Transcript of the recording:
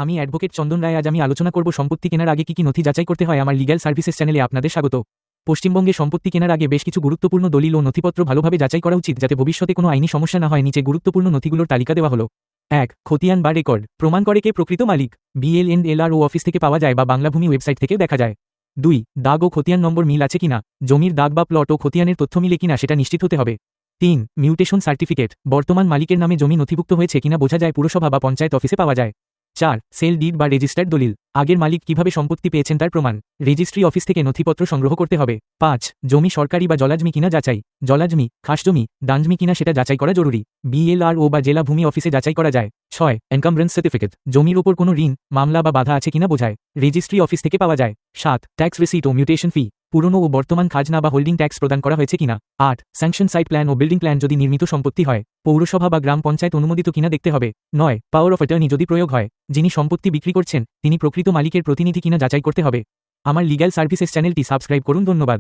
আমি অ্যাডভোকেট চন্দন রায়। আজ আমি আলোচনা করব সম্পত্তি কেনার আগে কি নথি যাচাই করতে হয়। আমার লিগ্যাল সার্ভিসেস চ্যানেলে আপনাদের স্বাগত। পশ্চিমবঙ্গে সম্পত্তি কেনার আগে বেশ কিছু গুরুত্বপূর্ণ দলিল ও নথিপত্র ভালোভাবে যাচাই করা উচিত, যাতে ভবিষ্যতে কোনো আইনি সমস্যা না হয়। নিচে গুরুত্বপূর্ণ নথিগুলোর তালিকা দেওয়া হলো। 1. খতিয়ান বা রেকর্ড প্রমাণ করে কে প্রকৃত মালিক। BLNLRO অফিস থেকে পাওয়া যায় বা বাংলাভূমি ওয়েবসাইট থেকেও দেখা যায়। 2. দাগ ও খতিয়ান নম্বর মিল আছে কিনা। জমির দাগ বা প্লট ও খতিয়ানের তথ্য মিলে কিনা সেটা নিশ্চিত হতে হবে। 3. মিউটেশন সার্টিফিকেট বর্তমান মালিকের নামে জমি নথিভুক্ত হয়েছে কিনা বোঝা যায়, পুরসভা বা পঞ্চায়েত অফিসে পাওয়া যায়। 4. সেল ডিড বা রেজিস্টার্ড দলিল আগের মালিক কিভাবে সম্পত্তি পেয়েছেন তার প্রমাণ। রেজিস্ট্রি অফিস থেকে নথিপত্র সংগ্রহ করতে হবে। 5. জমি সরকারি বা জলাজমি কিনা যাচাই। জলাজমি, খাসজমি, দানজমি কিনা সেটা যাচাই করা জরুরি। BLRO বা জেলা ভূমি অফিসে যাচাই করা যায়। 6. এনকামব্রেন্স সার্টিফিকেট জমির উপর কোনো ঋণ, মামলা বা বাধা আছে কিনা বোঝায়। রেজিস্ট্রি অফিস থেকে পাওয়া যায়। 7. ট্যাক্স রিসিট ও মিউটেশন ফি পুরনো ও বর্তমান খাজনা বা হোল্ডিং ট্যাক্স প্রদান করা হয়েছে কিনা। 8. স্যাংশন সাইট প্ল্যান ও বিল্ডিং প্ল্যান যদি নির্মিত সম্পত্তি হয়, পৌরসভা বা গ্রাম পঞ্চায়েত অনুমোদিত কিনা দেখতে হবে। 9. পাওয়ার অফ অ্যাটর্নি যদি প্রয়োগ হয়, যিনি সম্পত্তি বিক্রি করছেন তিনি প্রকৃত মালিকের প্রতিনিধি কিনা যাচাই করতে হবে। আমার লিগ্যাল সার্ভিসেস চ্যানেলটি সাবস্ক্রাইব করুন। ধন্যবাদ।